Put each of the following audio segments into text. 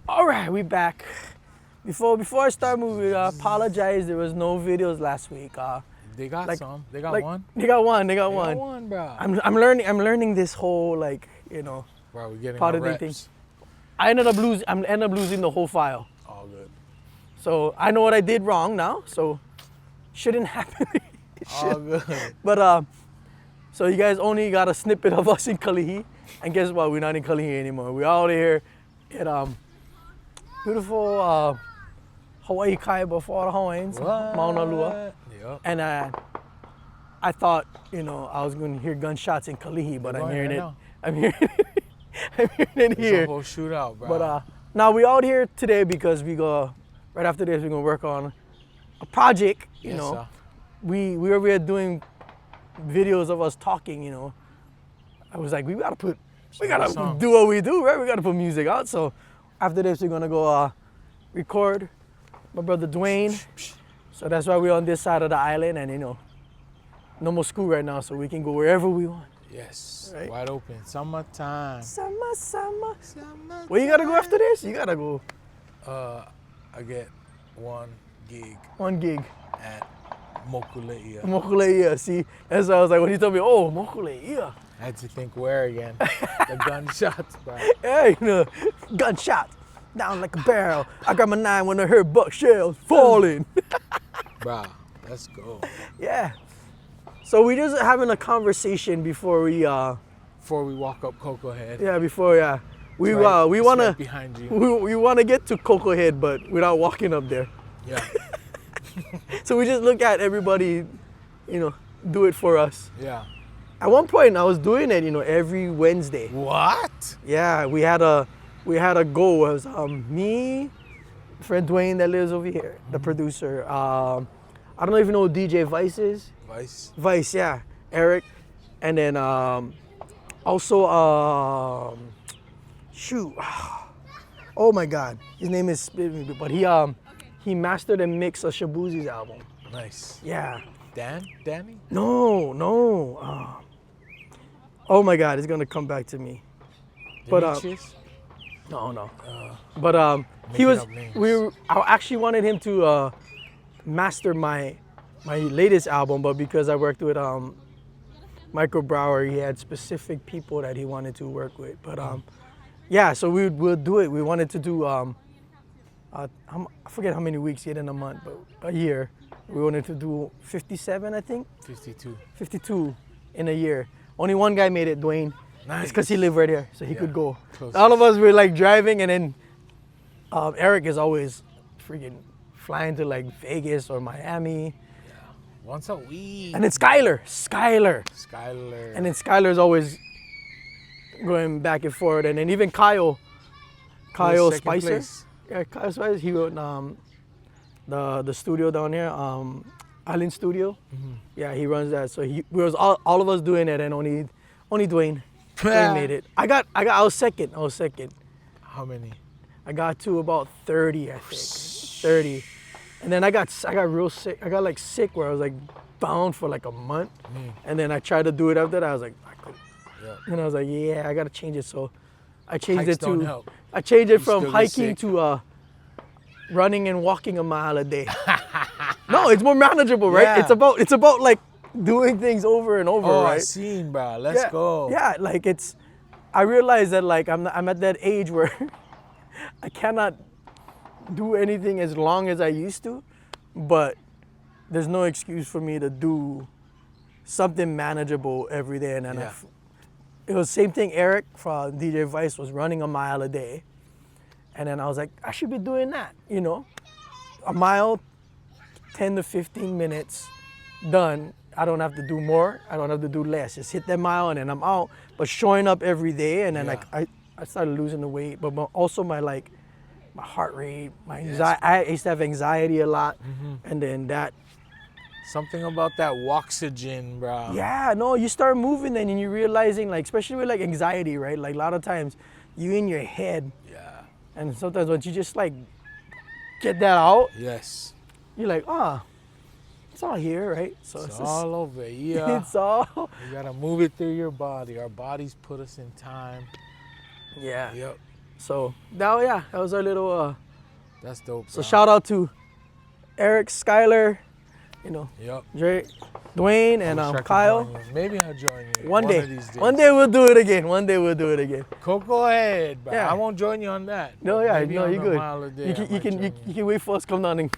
All right, we back. Before I start moving, I apologize. There was no videos last week. They got some. They got one. They got one. They got one, bro. I'm learning this whole Bro, we're getting part our of the reps. thing. I ended up losing the whole file. All good. So I know what I did wrong now. So shouldn't happen. All good. But so you guys only got a snippet of us in Kalihi, and guess what? We're not in Kalihi anymore. We're out here at beautiful Hawaii Kaiba for all the Hawaiians, Mauna Lua. Yep. And I thought, I was going to hear gunshots in Kalihi, but I'm hearing it. I'm hearing it here. It's a whole shootout, bro. But now we out here today because we go right after this. We're gonna work on a project. You know, sir. we were doing videos of us talking. I was like, we gotta do what we do, right? We gotta put music out. So after this, we're gonna go record my brother Dwayne. So that's why we're on this side of the island, and no more school right now, so we can go wherever we want. Yes, right? Wide open. Summertime. Summer. Where you gotta go after this? You gotta go. I get one gig at Mokuleia. Mokuleia, see? That's why I was like, when you told me, oh, Mokuleia. I had to think where again? The gunshots, bro. Hey, gunshot down like a barrel. I got my 9 when I heard buck shells falling. Bro, let's go. Yeah. So we just having a conversation before we walk up Koko Head. Yeah, we It's wanna right behind you. we wanna get to Koko Head, but without walking up there. Yeah. So we just look at everybody, do it for us. Yeah. At one point, I was doing it, every Wednesday. What? Yeah, we had a goal. It was me, friend Dwayne that lives over here, the producer. I don't know if you know who DJ Vice is. Vice, yeah. Eric, and then also shoot. Oh my God, his name is, but he mastered and mixed a Shabuzi's album. Nice. Yeah. Danny? No. Oh my God, it's gonna come back to me. But no. But he was. I actually wanted him to master my latest album, but because I worked with Michael Brower, he had specific people that he wanted to work with. But yeah, so we'll do it. We wanted to do I forget how many weeks yet in a month, but a year. We wanted to do 57, I think. 52 in a year. Only one guy made it, Dwayne. Nice. It's because he lived right there, so he could go. Close. All of us were like driving, and then Eric is always freaking flying to like Vegas or Miami. Yeah. Once a week. And then Skylar. And then Skylar's always going back and forth. And then even Kyle Spicer. Place. Yeah, Kyle Spicer, he wrote the studio down here, Island Studio. Mm-hmm. Yeah, he runs that. So we was all of us doing it, and only Dwayne made it. I was second. How many? I got to about 30, I think. 30. And then I got real sick. I got like sick where I was like bound for like a month. And then I tried to do it after that. I was like, I couldn't. Yeah. And I was like, yeah, I gotta change it. So I changed Hikes it to don't help. I changed it You from still get hiking sick. to running and walking a mile a day. No, it's more manageable, right? Yeah. It's about like doing things over and over, Oh, right? I seen, bro. Let's go. Yeah, like I realize that like I'm at that age where I cannot do anything as long as I used to, but there's no excuse for me to do something manageable every day. And then it was same thing. Eric from DJ Vice was running a mile a day, and then I was like, I should be doing that, a mile, 10 to 15 minutes, done. I don't have to do more. I don't have to do less. Just hit that mile and then I'm out. But showing up every day, and then I started losing the weight, but also my heart rate, my anxiety. I used to have anxiety a lot, and then that. Something about that oxygen, bro. Yeah, no, you start moving then, and you're realizing, like, especially with like anxiety, right? Like a lot of times, you in your head. Yeah. And sometimes once you just like get that out, Yes. you're like, it's all here, right? So It's just, all over. Yeah. it's all. You gotta move it through your body. Our bodies put us in time. Yeah. Yep. So that was our little. That's dope. So bro. shout out to Eric, Skyler, you know, Yep. Dre, Dwayne, and Wish I could Kyle. join you. Maybe I'll join you. One day. Of these days. One day we'll do it again. One day we'll do it again. Koko Head, bro. Yeah. I won't join you on that. No, but yeah, maybe no, on you're the good. mile a day, You I can, you might can, join you can wait for us to come down and.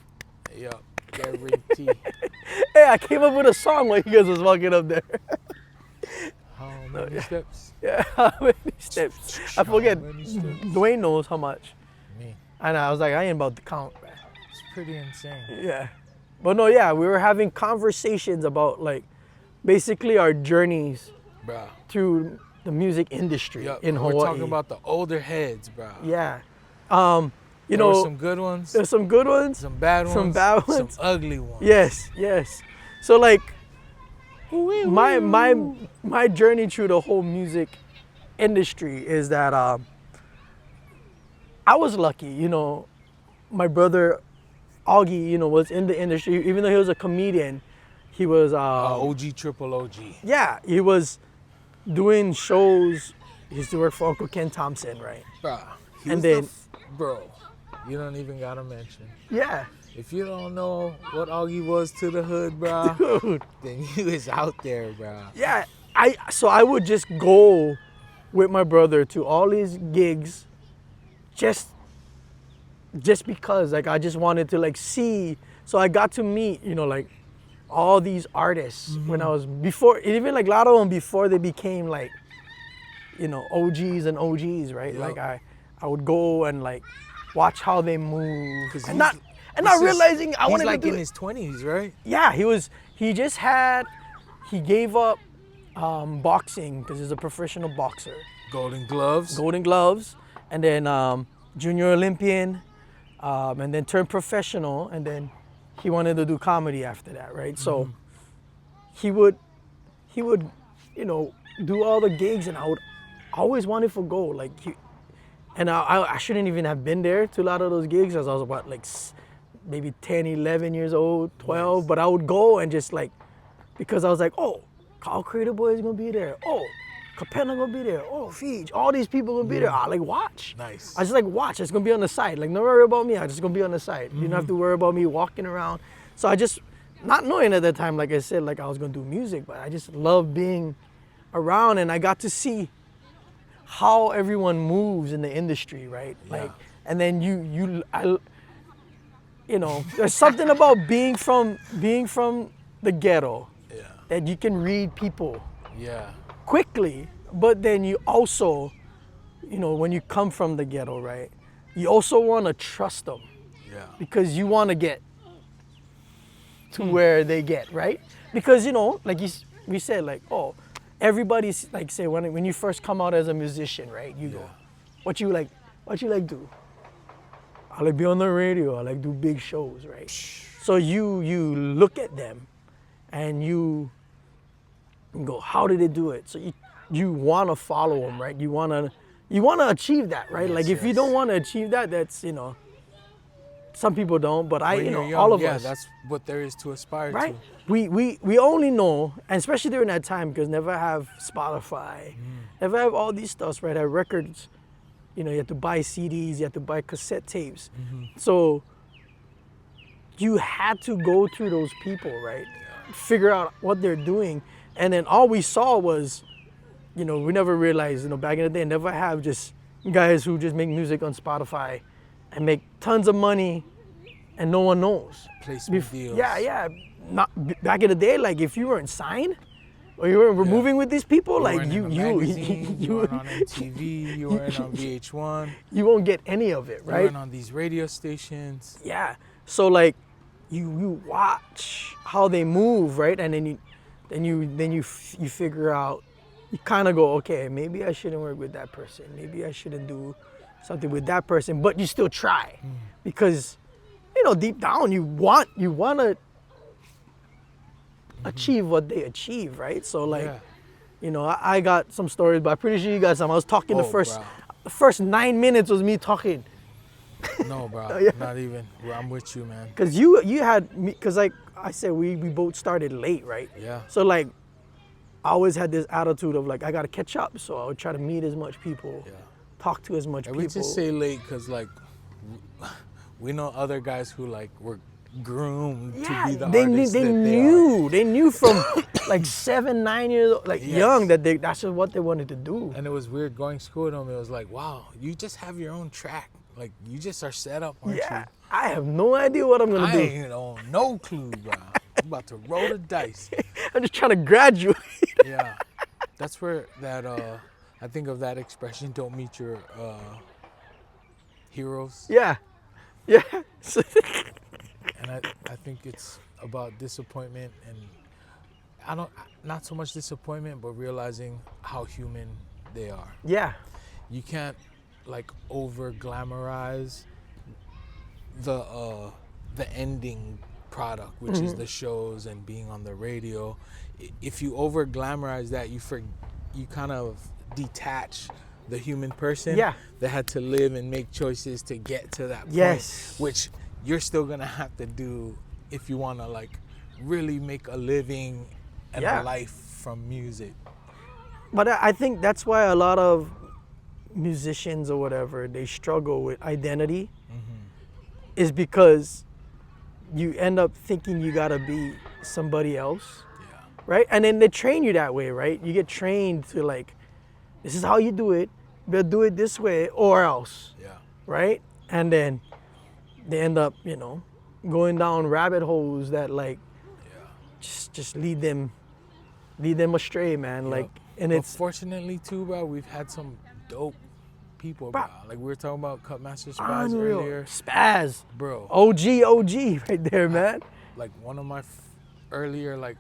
Yep. Guarantee. Hey, I came up with a song while you guys was walking up there. How many steps? Yeah, how many steps? I forget. How many steps? Dwayne knows how much. Me. And I was like, I ain't about to count, man. It's pretty insane. Yeah. But no, yeah, we were having conversations about like basically our journeys Bro. through the music industry Yep. in Hawaii. We're talking about the older heads, bro. Yeah. You There were know, some good ones, there's some good ones, some bad ones, some bad ones. some ugly ones. Yes, yes. So like my journey through the whole music industry is that I was lucky, you know, my brother Augie, you know, was in the industry. Even though he was a comedian, he was OG, triple OG. yeah, he was doing shows. He used to work for Uncle Ken Thompson, right? Bro. And then- bro, you don't even gotta mention. Yeah, If you don't know what Augie was to the hood, bro, dude. then you is out there, bro. Yeah, I would just go with my brother to all these gigs, just because like I just wanted to like see. So I got to meet, you know, like all these artists when I was before, even like a lot of them before they became like, you know, OGs and OGs, right? Yep. Like I would go and like watch how they move, 'Cause and he's- not realizing I he's wanted like to do in it. his 20s, right? Yeah, he gave up boxing because he's a professional boxer. Golden gloves. Golden gloves, and then junior Olympian, and then turned professional, and then he wanted to do comedy after that, right? So he would, you know, do all the gigs, and I would always wanted to go, like, and I shouldn't even have been there to a lot of those gigs, as I was about like maybe 10, 11 years old, 12, but I would go and just like, because I was like, oh, Carl Creator Boy is gonna be there. Oh, Capella gonna be there. Oh, Feej, all these people gonna be there. I like watch. Nice. I just like watch. It's gonna be on the side. Like, don't worry about me. I'm just gonna be on the side. You don't have to worry about me walking around. So I just, not knowing at that time, like I said, like I was gonna do music, but I just love being around, and I got to see how everyone moves in the industry, right? Like, and then you know, there's something about being from the ghetto Yeah. that you can read people Yeah. quickly, but then you also, you know, when you come from the ghetto, right, you also want to trust them Yeah. because you want to get to where they get, right? Because, you know, like we said, like, oh, everybody's like, say when you first come out as a musician, right, you go, what you like do? I like be on the radio, I like do big shows, right? So you look at them and you go, how did they do it? So you want to follow them, right? You want to achieve that, right? Yes, like if you yes. don't want to achieve that, that's, you know, some people don't, but When you know, you're young, all of yeah, us, that's what there is to aspire right? to. We only know, and especially during that time, because never have Spotify, never have all these stuffs, right? Have records, you know, you have to buy CDs, you have to buy cassette tapes. So you had to go through those people, right? Figure out what they're doing. And then all we saw was, you know, we never realized, you know, back in the day, never have just guys who just make music on Spotify and make tons of money and no one knows. Placement deals. Yeah. Not back in the day, like if you weren't signed or you weren't moving with these people, like weren't you in a magazine, you weren't on MTV, you weren't on VH1, you won't get any of it, you right? weren't on these radio stations. Yeah. So like you watch how they move, right? And then you figure out, you kind of go, okay, maybe I shouldn't work with that person. Maybe I shouldn't do something with that person, but you still try because, you know, deep down you want to achieve what they achieve, right? So like, you know, I got some stories, but I'm pretty sure you got some. I was talking the first 9 minutes was me talking. No, bro, not even. Well, I'm with you, man. Cause you had me, cause like I said we both started late, right? Yeah. So like, I always had this attitude of like I gotta catch up, so I would try to meet as much people, Yeah. talk to as much And people. we just say late because like we know other guys who like were groomed to be the artists they that knew. They knew from like 7, 9 years old, like Yes. young, that that's just what they wanted to do. And it was weird going to school with them. It was like, wow, you just have your own track. Like you just are set up, aren't Yeah, you? I have no idea what I'm gonna I do. ain't on no clue, bro. I'm about to roll the dice. I'm just trying to graduate. Yeah, that's where that I think of that expression. Don't meet your heroes. Yeah, yeah. And I think it's about disappointment, and not so much disappointment, but realizing how human they are. Yeah, You can't like over glamorize the ending product, which is the shows and being on the radio. If you over glamorize that, you kind of detach the human person Yeah. that had to live and make choices to get to that point, Yes. which you're still gonna have to do if you want to like really make a living and Yeah. a life from music. but I think that's why a lot of musicians or whatever, they struggle with identity, is because you end up thinking you gotta be somebody else, Yeah. right? And then they train you that way, right? You get trained to like, this is how you do it. You better do it this way or else, Yeah. right? And then they end up, going down rabbit holes that like just lead them astray, man. Like, and But it's fortunately too, bro, we've had some dope people, bro. Like we were talking about Cutmaster Spaz unreal. earlier, Spaz, bro. OG right there, man. Like one of my earlier like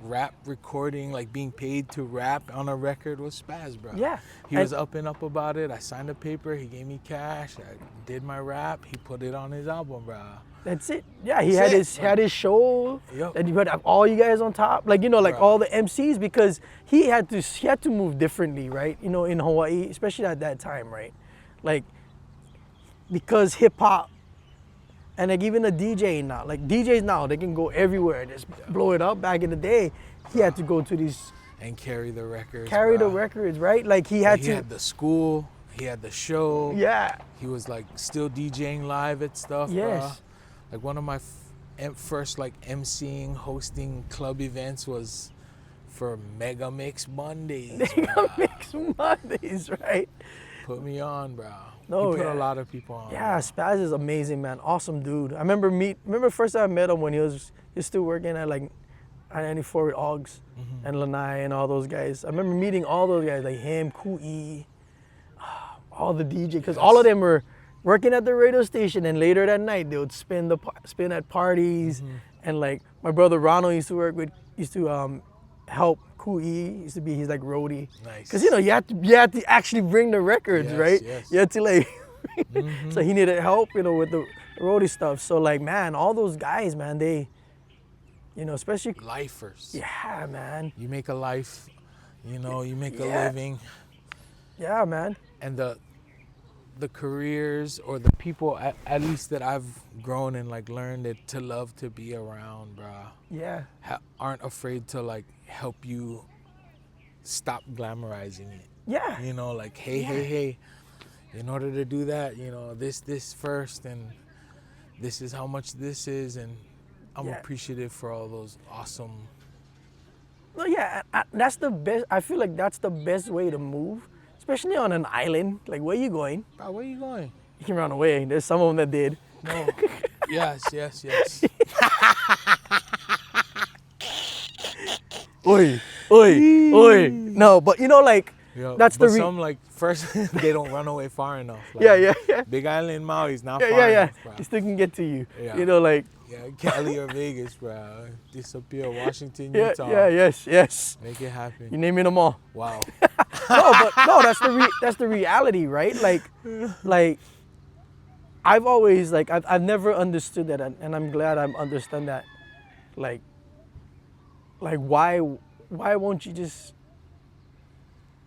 rap recording, like being paid to rap on a record was Spaz, bro. Yeah. He And- was up and up about it. I signed a paper. He gave me cash. I did my rap. He put it on his album, bro. That's it. Yeah, he That's had it. his show. Yup. That you had all you guys on top, like Bruh. all the MCs, because he had to move differently, right? In Hawaii, especially at that time, right? Like, because hip hop, and like even the DJ now, like DJs now, they can go everywhere and just blow it up. Back in the day, he had to go to these And carry the records. the bruh. records, right? Like he had He to. had the school. He had the show. Yeah. He was like still DJing live at stuff. Yes. Bruh. Like one of my first like emceeing, hosting club events was for Mega Mix Mondays. bruh. Mix Mondays, right? Put me on, bro. No, he put yeah. a lot of people on. Yeah, bruh. Spaz is amazing, man. Awesome dude. I remember first time I met him when he was still working at like I-94 with Oggs and Lanai and all those guys. I remember meeting all those guys, like him, Kui, all the DJ, because all of them were working at the radio station, and later that night they would spin at parties, and like my brother Ronald used to help Kui, used to be his like roadie. Nice. Because you had to actually bring the records, Yes, right? yes. You had to like, so he needed help, with the roadie stuff. So like, man, all those guys, man, they, especially, Lifers. yeah, man, You make a life, you make a Yeah. living. yeah, man, And the careers or the people at least that I've grown and like learned it to love to be around, bruh, yeah, aren't afraid to like help you stop glamorizing it. yeah, Like, hey, in order to do that, this first, and this is how much this is, and I'm Yeah. appreciative for all those awesome. no, yeah, that's the best. I feel like that's the best way to move, especially on an island. Like, where you going? Bro, where you going? You can run away. There's some of them that did. No. yes. Oi, oi. No, but like, Yeah, that's but the some like first they don't run away far enough. Like, yeah. Big Island Maui's not Yeah, far yeah. enough, bro. It still can get to you. Yeah. Like, Yeah, Cali or Vegas, bro. Disappear, Washington, yeah, Utah. yes. Make it happen. You name them all. Wow. No, that's the reality, right? Like I've always like I've never understood that, and I'm glad I understand that. Like why won't you just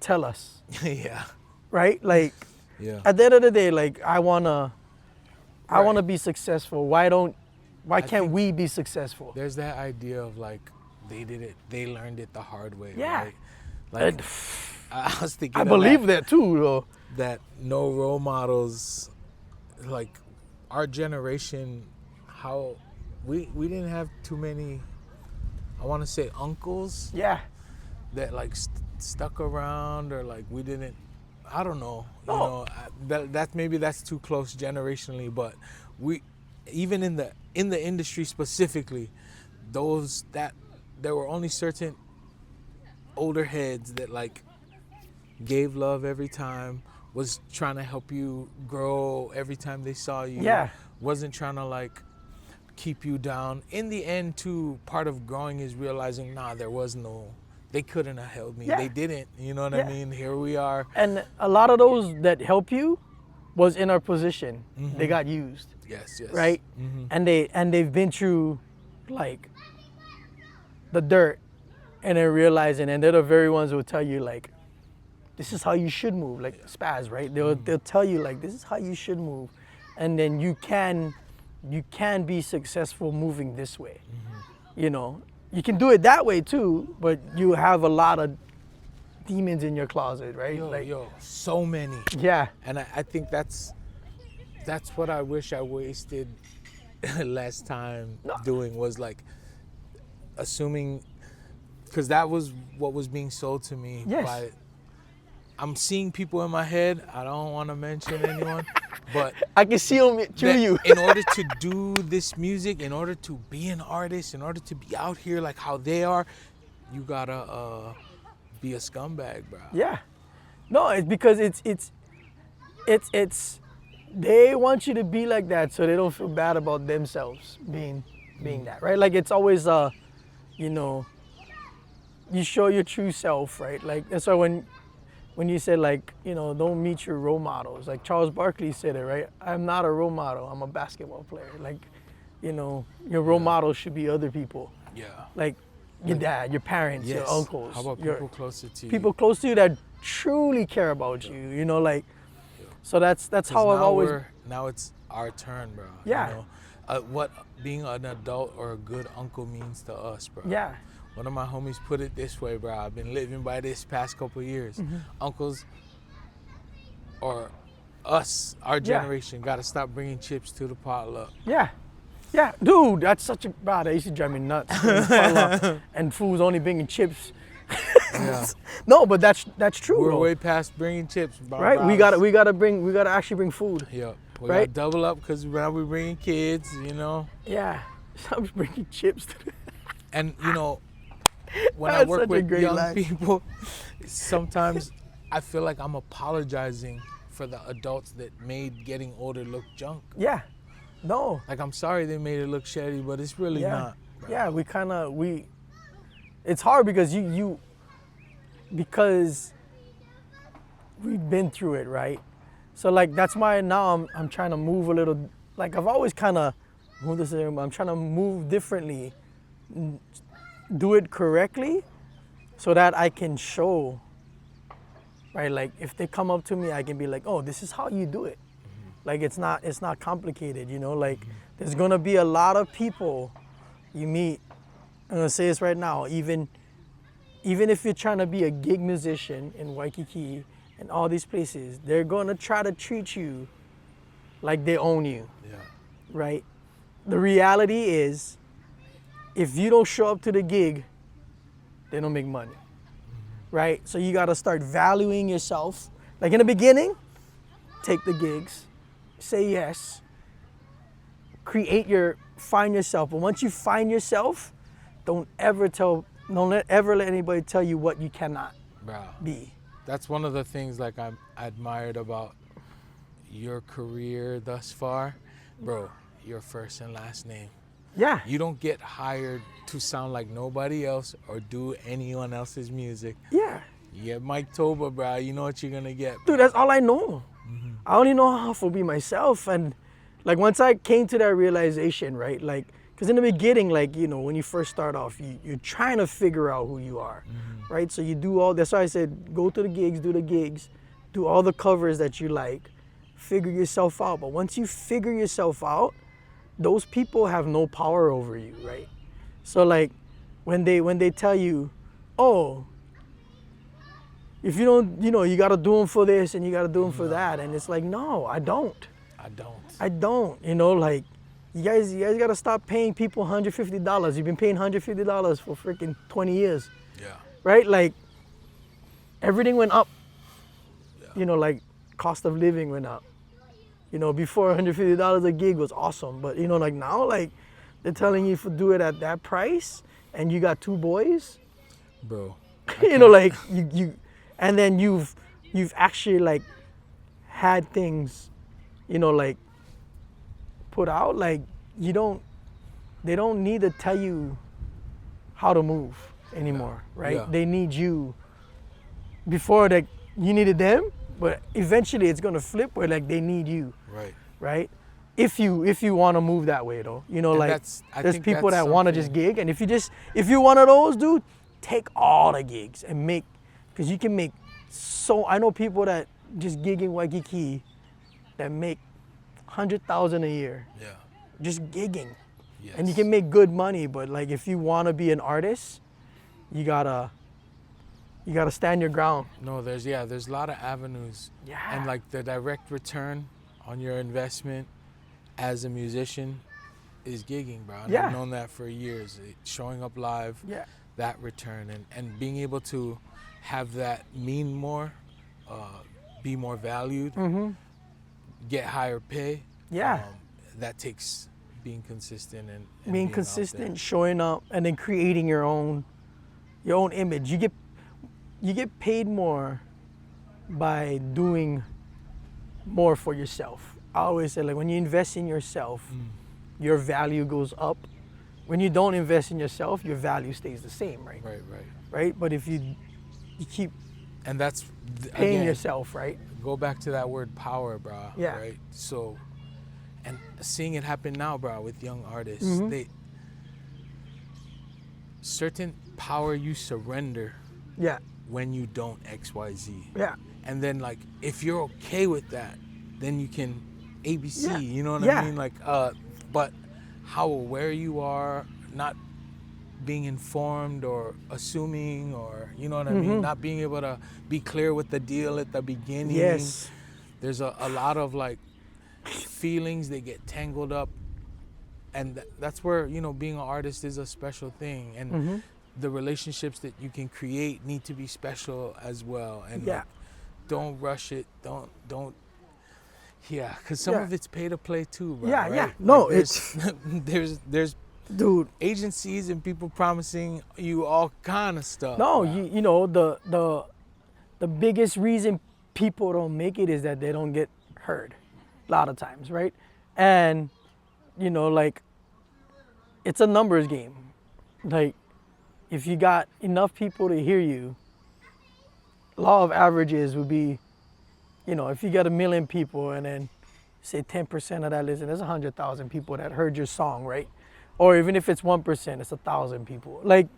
tell us, yeah. right? Like Yeah. at the end of the day, like I wanna be successful. Why don't Why I can't think we be successful? there's that idea of like they learned it the hard way. Yeah. Right? Like And I was thinking I of believe that too, though. that no role models, like our generation, how we didn't have too many, I want to say uncles Yeah. that like stuck around, or like we didn't, I don't know, you No. know, that maybe that's too close generationally, but we, even in the industry specifically, those that there were only certain older heads that like gave love every time, was trying to help you grow every time they saw you. Yeah. Wasn't trying to like keep you down. In the end too, part of growing is realizing, they couldn't have held me. Yeah. They didn't. You know what I Yeah. mean? Here we are. And a lot of those that help you was in our position. Mm-hmm. They got used, Yes. right? Mm-hmm. And they've been through like the dirt, and then realizing, and they're the very ones who will tell you like, this is how you should move, like Spaz, right? They'll tell you like, this is how you should move, and then you can be successful moving this way. Mm-hmm. You know, you can do it that way too, but you have a lot of demons in your closet, right? So many. Yeah. And I think that's what I wish I wasted less time doing, was like assuming, because that was what was being sold to me. Yes. I'm seeing people in my head, I don't want to mention anyone, but I can see them through that you. in order to do this music, in order to be an artist, in order to be out here like how they are, you gotta be a scumbag, bro. Yeah. No, it's because it's they want you to be like that so they don't feel bad about themselves being that, right? Like it's always you know, you show your true self, right? Like that's why when you said like, you know, don't meet your role models. Like Charles Barkley said it, right? I'm not a role model, I'm a basketball player. Like, you know, your role models should be other people. Yeah. Like your dad, your parents, your uncles. How about people closer to you? People close to you that truly care about you, you know, like, so that's how I've always. Now it's our turn, bro. Yeah. You know, what being an adult or a good uncle means to us, bro. Yeah. One of my homies put it this way, bro. I've been living by this past couple of years. Mm-hmm. Uncles, or us, our generation, got to stop bringing chips to the potluck. Yeah. Yeah, dude, that's such a bad. That used to drive me nuts. And fools only bringing chips. Yeah. No, but that's true. We're though. way past bringing chips, bro. Right? We gotta actually bring food. Yeah. We Right? gotta double up, because now we're bringing kids, you know. Yeah. I'm bringing chips. And you know, when I That's work such a with great young line. people, sometimes I feel like I'm apologizing for the adults that made getting older look junk. Yeah. No. Like, I'm sorry they made it look shitty, but it's really Yeah. not. Bro. Yeah, it's hard because because we've been through it, right? So like that's why now I'm trying to move a little, like I've always kind of moved this, I'm trying to move differently, do it correctly so that I can show, right? Like if they come up to me, I can be like, oh, this is how you do it. Like it's not complicated, you know, like there's gonna be a lot of people you meet. I'm gonna say this right now, even if you're trying to be a gig musician in Waikiki and all these places, they're gonna try to treat you like they own you, Yeah. right? The reality is, if you don't show up to the gig, they don't make money, right? So you gotta start valuing yourself. Like in the beginning, take the gigs, say yes, find yourself. But once you find yourself, don't ever let anybody tell you what you cannot Bro. be. That's one of the things like I admired about your career thus far. Bro, your first and last name. Yeah. You don't get hired to sound like nobody else or do anyone else's music. Yeah. You get Mike Tulba, bro. You know what you're gonna get. Dude, that's all I know. I only know how to be myself. And like once I came to that realization, right? Like, because in the beginning, like, you know, when you first start off, you're trying to figure out who you are, right? So you do that's why I said, go to the gigs, do all the covers that you like, figure yourself out. But once you figure yourself out, those people have no power over you, right? So like when they tell you, oh, if you don't, you got to do them for this and you got to do them for that, and it's like, no, I don't. I don't. Like you guys got to stop paying people $150. You've been paying $150 for freaking 20 years. Yeah. Right? Like everything went up. Yeah. Like cost of living went up. Before $150 a gig was awesome, but like now, like they're telling you to do it at that price, and you got 2 boys, bro. Like you, and then you've actually like had things, like put out. Like they don't need to tell you how to move anymore, right? Yeah. They need you. Before that, you needed them. But eventually it's gonna flip where like they need you. Right? If you wanna move that way though. Like there's people that wanna just gig, and if you're one of those, dude, take all the gigs and make, because you can make I know people that just gig in Waikiki that make 100,000 a year. Yeah. Just gigging. Yes. And you can make good money, but like if you wanna be an artist, you gotta stand your ground. No, there's a lot of avenues. Yeah. And like the direct return on your investment as a musician is gigging, bro. And Yeah. I've known that for years. Showing up live, Yeah. that return, and being able to have that mean more, be more valued, get higher pay. Yeah. That takes being consistent and Being out consistent, there. showing up, and then creating your own image. You get paid more by doing more for yourself. I always say, like, when you invest in yourself, your value goes up. When you don't invest in yourself, your value stays the same, right? Right? But if you keep And that's paying again, yourself, right? go back to that word power, bro. Yeah. Right. So, and seeing it happen now, bro, with young artists, certain power you surrender Yeah. when you don't XYZ. Yeah. And then like if you're okay with that, then you can ABC. Yeah. You know what Yeah. I mean? Like, but how aware you are, not being informed or assuming, or you know what I mean, not being able to be clear with the deal at the beginning. Yes. There's a lot of like feelings that get tangled up, and that's where being an artist is a special thing, and the relationships that you can create need to be special as well. And Yeah. like, don't rush it. Don't. Yeah, because some Yeah. of it's pay to play too, bro. Yeah, right? yeah. No, there's dude. agencies and people promising you all kind of stuff. No, bro. the biggest reason people don't make it is that they don't get heard a lot of times, right? And like it's a numbers game. Like if you got enough people to hear you, law of averages would be, if you got 1 million people and then say 10% of that listen, there's 100,000 people that heard your song, right? Or even if it's 1%, it's 1,000 people. Like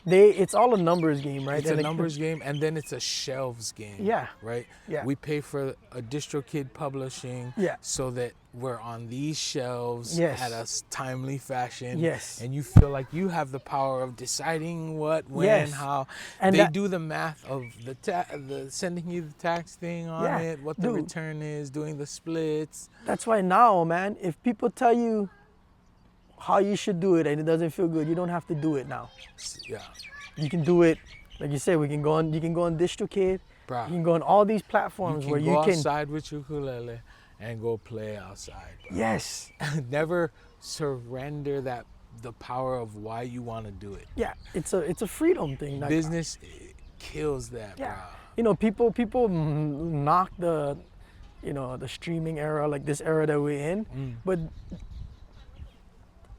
it's all a numbers game, right? It's And a numbers game, and then it's a shelves game. Yeah. Right? Yeah. We pay for a DistroKid publishing Yeah. so that we're on these shelves Yes. at a timely fashion. Yes. And you feel like you have the power of deciding what, when, Yes. how. And they that- do the math of the sending you the tax thing on Yeah. it, what the Dude. return is, doing the splits. That's why now, man, if people tell you how you should do it and it doesn't feel good, you don't have to do it now. Yeah. You can do it, like you said, you can go on DistroKid. Bro. You can go on all these platforms You where can you go can. outside with your ukulele and go play outside. Bro. Yes. Never surrender the power of why you want to do it. Yeah. It's a freedom thing. Like, Business kills that, yeah. bro. People knock the streaming era, like this era that we're in, but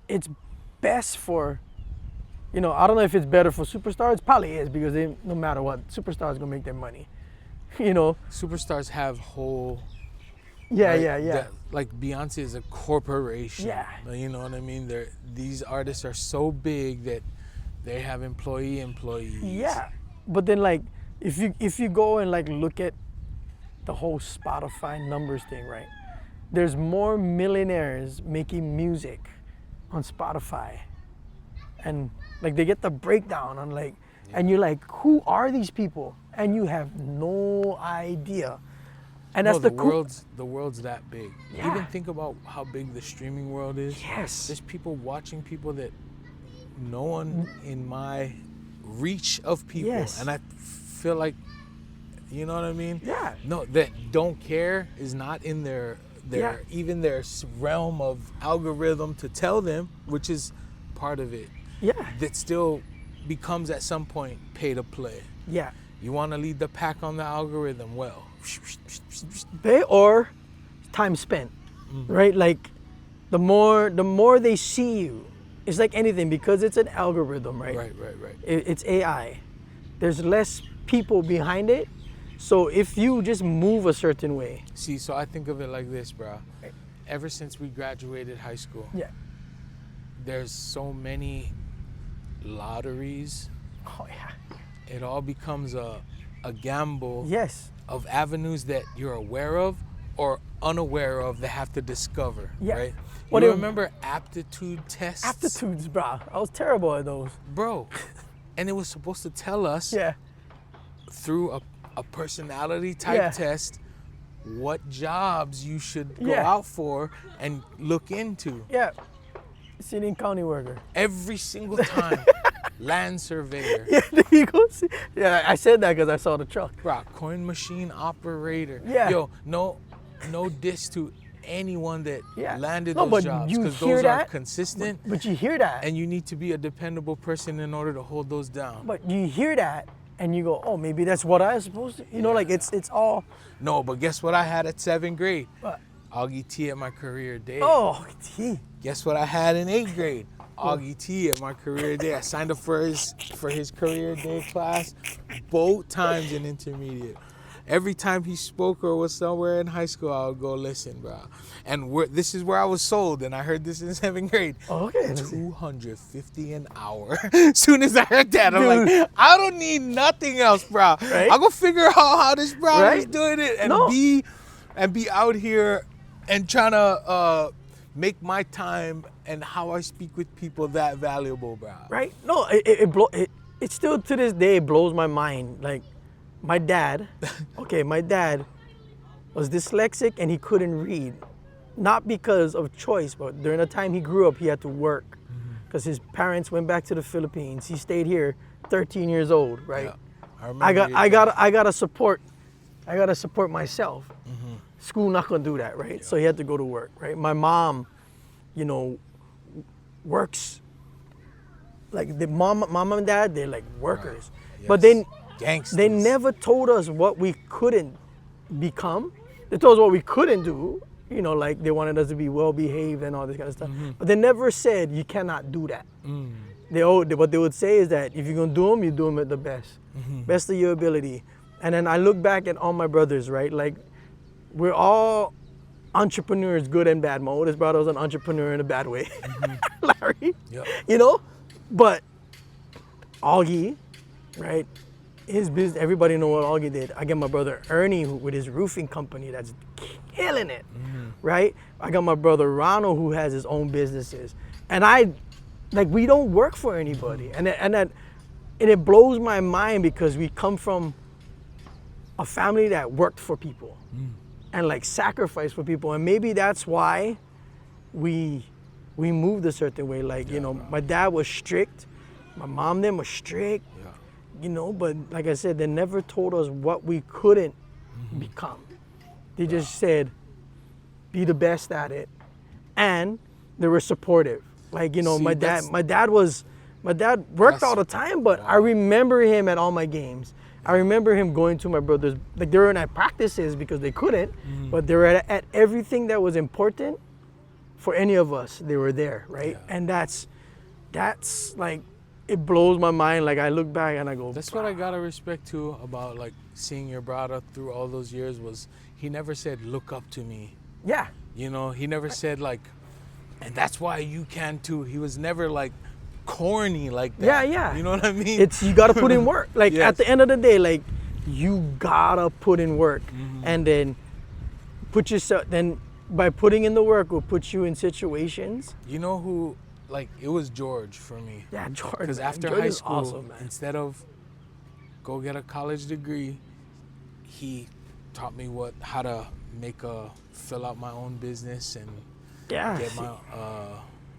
it's best for, I don't know if it's better for superstars. It probably is, because no matter what, superstars gonna make their money. Superstars have whole. Yeah, right, yeah, yeah. Like Beyonce is a corporation. Yeah. You know what I mean? These artists are so big that they have employees. Yeah, but then like if you go and like look at the whole Spotify numbers thing, right? there's more millionaires making music on Spotify, and like they get the breakdown on like, and you're like, who are these people? And you have no idea. And that's No, the world's that big. Yeah. Even think about how big the streaming world is. Yes. There's people watching people that no one in my reach of people. Yes. And I feel like, you know what I mean? Yeah. No, that don't care is not in their Yeah. even their realm of algorithm to tell them, which is part of it. Yeah. That still becomes at some point pay to play. Yeah. You want to lead the pack on the algorithm, well, Pay or time spent, right? Like the more they see you, it's like anything, because it's an algorithm, right? right. It's AI. There's less people behind it. So if you just move a certain way. See, so I think of it like this, bro. Ever since we graduated high school, Yeah. there's so many lotteries. Oh yeah. It all becomes a gamble Yes. of avenues that you're aware of or unaware of that have to discover, Yeah. right? What You do you- remember aptitude tests? Aptitudes, bro. I was terrible at those. Bro. And it was supposed to tell us Yeah. through a personality type Yeah. test what jobs you should go Yeah. out for and look into. Yeah. Sitting county worker. Every single time. Land surveyor. Yeah, there you go. See? Yeah, I said that because I saw the truck. Bro, coin machine operator. Yeah. Yo, no diss to anyone that Yeah. landed No, those but jobs, you because hear those are that? consistent, But you hear that. and you need to be a dependable person in order to hold those down. But you hear that and you go, oh, maybe that's what I was supposed to. You know, like it's all. No, but guess what I had at 7th grade? What? Augie T at my career day. Oh, gee. Guess what I had in 8th grade? Augie T at my career day. I signed up for his career day class both times in intermediate. Every time he spoke or was somewhere in high school, I would go listen, bro. And this is where I was sold, and I heard this in 7th grade. Oh, okay. $250 an hour. As soon as I heard that, I'm Dude. like, I don't need nothing else, bro. Right? I'll go figure out how this bro is Right? doing it and No. be out here and trying to make my time and how I speak with people that valuable, bro. Right? No, it still to this day blows my mind. Like, my dad was dyslexic and he couldn't read. Not because of choice, but during the time he grew up, he had to work because his parents went back to the Philippines. He stayed here 13 years old, right? Yeah. I gotta support myself. School not gonna do that, right? So he had to go to work, right? My mom, you know, works. Like the mom and dad, they're like workers, Right. but Yes. then Gangsters. they never told us what we couldn't become. They told us what we couldn't do. You know, like they wanted us to be well behaved and all this kind of stuff. But they never said you cannot do that. What they would say is that if you're gonna do them, you do them at the best, best of your ability. And then I look back at all my brothers, right? Like we're all entrepreneurs, good and bad. My oldest brother was an entrepreneur in a bad way, Larry. Yep. You know, but Augie, right? His business, everybody know what Augie did. I got my brother Ernie with his roofing company that's killing it, right? I got my brother Ronald who has his own businesses. And we don't work for anybody. And it blows my mind because we come from a family that worked for people and like sacrificed for people. And maybe that's why we moved a certain way. Like, you know, my dad was strict. My mom then was strict. You know, but like I said, they never told us what we couldn't become. They just said, be the best at it. And they were supportive. Like, you know, See, my dad worked all the time, but I remember him at all my games. I remember him going to my brother's, like they were at practices because they couldn't, but they were at everything that was important for any of us. They were there, right? Yeah. And that's like, it blows my mind. Like I look back and I go, That's what I gotta respect too about like seeing your brother through all those years was he never said look up to me. yeah, You know, he never said like, and that's why you can too. He was never like corny like that. Yeah. You know what I mean? it's, you gotta put in work. Like Yes. at the end of the day, like you gotta put in work and then put yourself, then by putting in the work will put you in situations. You know who, like, it was George for me. Yeah, Jordan. Because after Jordan high is school, awesome, man. instead of go get a college degree, he taught me how to fill out my own business and Yeah. get my,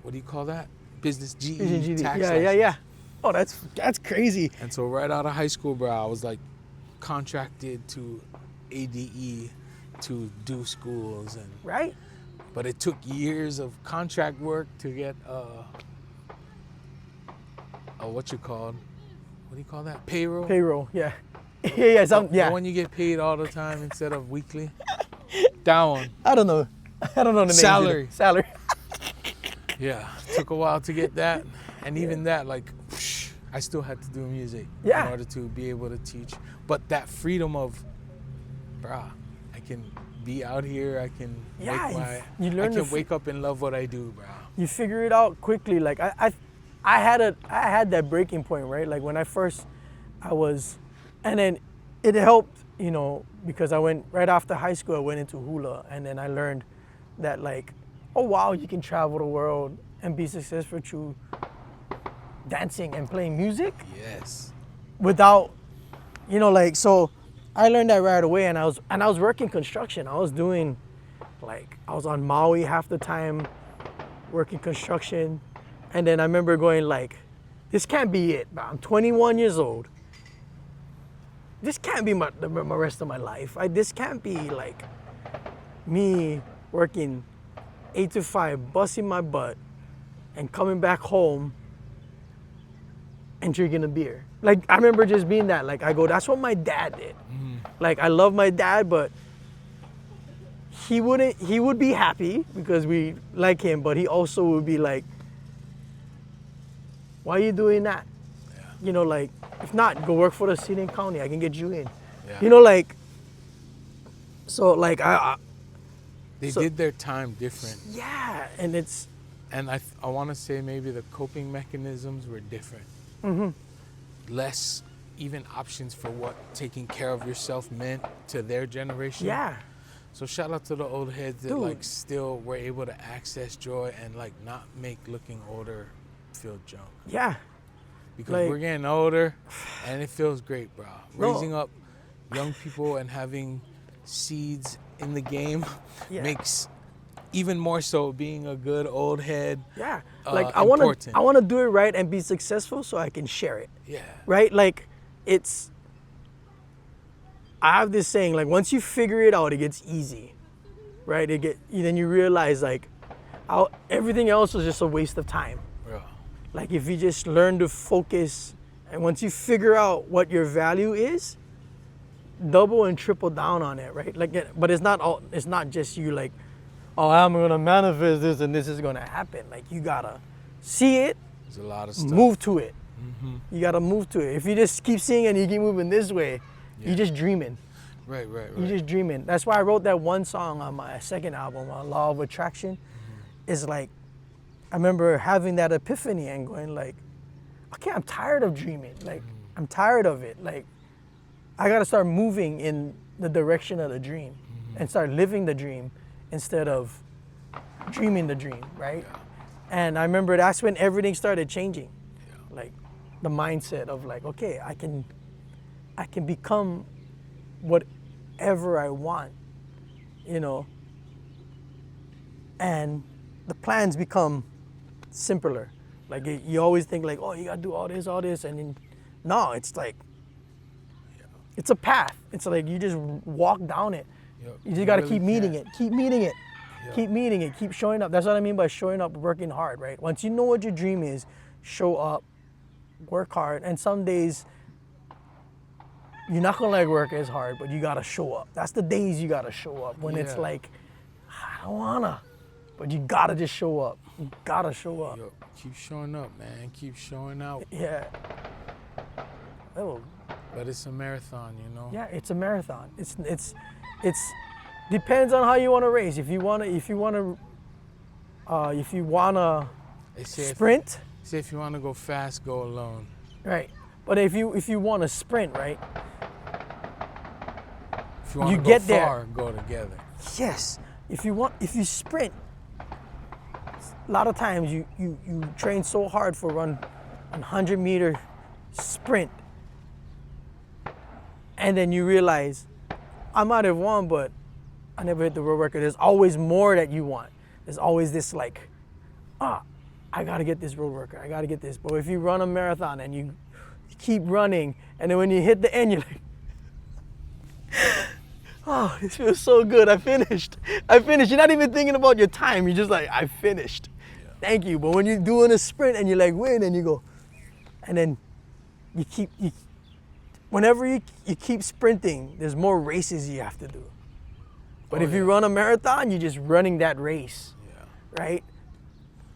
what do you call that? Business GE GD. tax Yeah, license. yeah, yeah. Oh, that's crazy. And so right out of high school, bro, I was like contracted to ADE to do schools, and Right? but it took years of contract work to get what do you call that? Payroll. Payroll, yeah. yeah, The yeah. one you get paid all the time instead of weekly. That one. I don't know. I don't know the name. Salary. Salary. Yeah, took a while to get that, and even that, like, I still had to do music in order to be able to teach. But that freedom of, brah, I can be out here. I can wake up and love what I do, brah. You figure it out quickly. Like I had that breaking point, right? Like when and then it helped, because I went right after high school. I went into hula, and then I learned that, like, oh wow, you can travel the world and be successful through dancing and playing music. Yes. Without, so I learned that right away, and I was working construction. I was on Maui half the time, working construction, and then I remember going like, this can't be it. I'm 21 years old. This can't be my rest of my life. This can't be like me working 8 to 5, busting my butt, and coming back home and drinking a beer. Like, I remember just being that. Like, I go, that's what my dad did. Mm-hmm. Like, I love my dad, but he would be happy because we like him, but he also would be like, why are you doing that? Yeah. Like, if not, go work for the city and county. I can get you in. Yeah. So, like, They did their time different. Yeah, and it's... And I want to say maybe the coping mechanisms were different. Mm-hmm. Less even options for what taking care of yourself meant to their generation. Yeah. So shout out to the old heads that like still were able to access joy and like not make looking older feel junk. Yeah. Because we're getting older and it feels great, bro. Raising up young people and having seeds in the game makes even more so being a good old head. Yeah. Like I want to do it right and be successful so I can share it. Yeah. Right? Like I have this saying, like, once you figure it out, it gets easy. Right? Then you realize like everything else is just a waste of time. Yeah. Like if you just learn to focus, and once you figure out what your value is, double and triple down on it, right? Like, but it's not just you like, oh, I'm gonna manifest this and this is gonna happen. Like, you gotta see it. There's a lot of stuff. Move to it. Mm-hmm. You gotta move to it. If you just keep seeing it and you keep moving this way, you're just dreaming. Right. You're just dreaming. That's why I wrote that one song on my second album, Law of Attraction. Mm-hmm. It's like, I remember having that epiphany and going like, okay, I'm tired of dreaming. Like, I'm tired of it. Like, I gotta start moving in the direction of the dream and start living the dream instead of dreaming the dream, right? Yeah. And I remember that's when everything started changing. Yeah. Like the mindset of like, okay, I can become whatever I want, and the plans become simpler. Like you always think like, oh, you gotta do all this, and then, no, it's like, it's a path. It's like you just walk down it. Yep. You just gotta keep meeting it. Keep meeting it. Yep. Keep meeting it. Keep showing up. That's what I mean by showing up, working hard, right? Once you know what your dream is, show up, work hard. And some days you're not gonna like work as hard, but you gotta show up. That's the days you gotta show up. When it's like, I don't wanna, but you gotta just show up. You gotta show up. Yo, keep showing up, man. Keep showing out. Yeah. But it's a marathon, Yeah, it's a marathon. It's depends on how you want to race. If you wanna sprint. Say if you wanna go fast, go alone. Right. But if you want to sprint, right? If you want to go far, go together. Yes. if you sprint, a lot of times you train so hard for run 100-meter sprint, and then you realize I might have won, but I never hit the world record. There's always more that you want. There's always this like, I gotta get this world record. I gotta get this. But if you run a marathon and you keep running, and then when you hit the end, you're like, oh, this feels so good. I finished. You're not even thinking about your time. You're just like, I finished. Yeah. Thank you. But when you're doing a sprint and you like win and you go, and then whenever you keep sprinting, there's more races you have to do. But if you run a marathon, you're just running that race, right?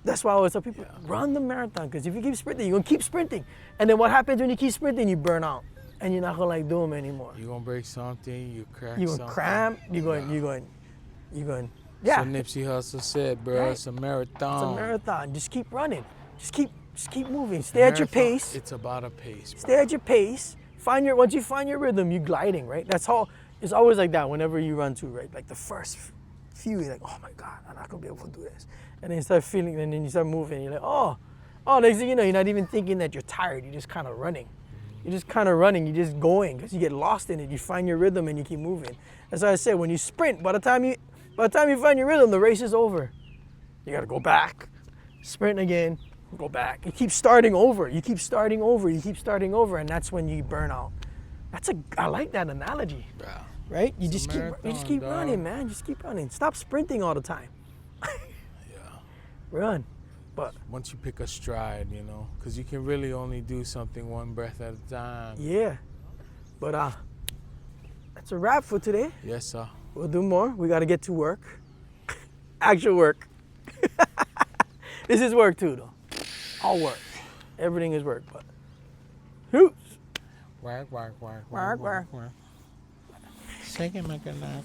That's why I always tell people, run the marathon, because if you keep sprinting, you're going to keep sprinting. And then what happens when you keep sprinting? You burn out, and you're not going to like do them anymore. You're going to break something, you crack something. You're going to cramp, you're going, So Nipsey Hussle said, bro, Right. it's a marathon. It's a marathon. Just keep running. Just keep moving. Stay at your pace. It's about a pace, bro. Stay at your pace. Once you find your rhythm, you're gliding, right? That's how, it's always like that whenever you run too, right? Like the first few, you're like, oh my God, I'm not going to be able to do this. And then you start feeling, and then you start moving. You're like, oh, next thing you know, you're not even thinking that you're tired. You're just kind of running. You're just going because you get lost in it. You find your rhythm and you keep moving. That's why I said, when you sprint, by the time you find your rhythm, the race is over. You got to go back, sprint again, go back. You keep starting over. And that's when you burn out. I like that analogy, right? You just keep running, man. Just keep running. Stop sprinting all the time. Run. But once you pick a stride, because you can really only do something one breath at a time. Yeah. But that's a wrap for today. Yes, sir. We'll do more. We got to get to work. Actual work. This is work too, though. All work. Everything is work, but whoops. Work. Work. Second, make a knife.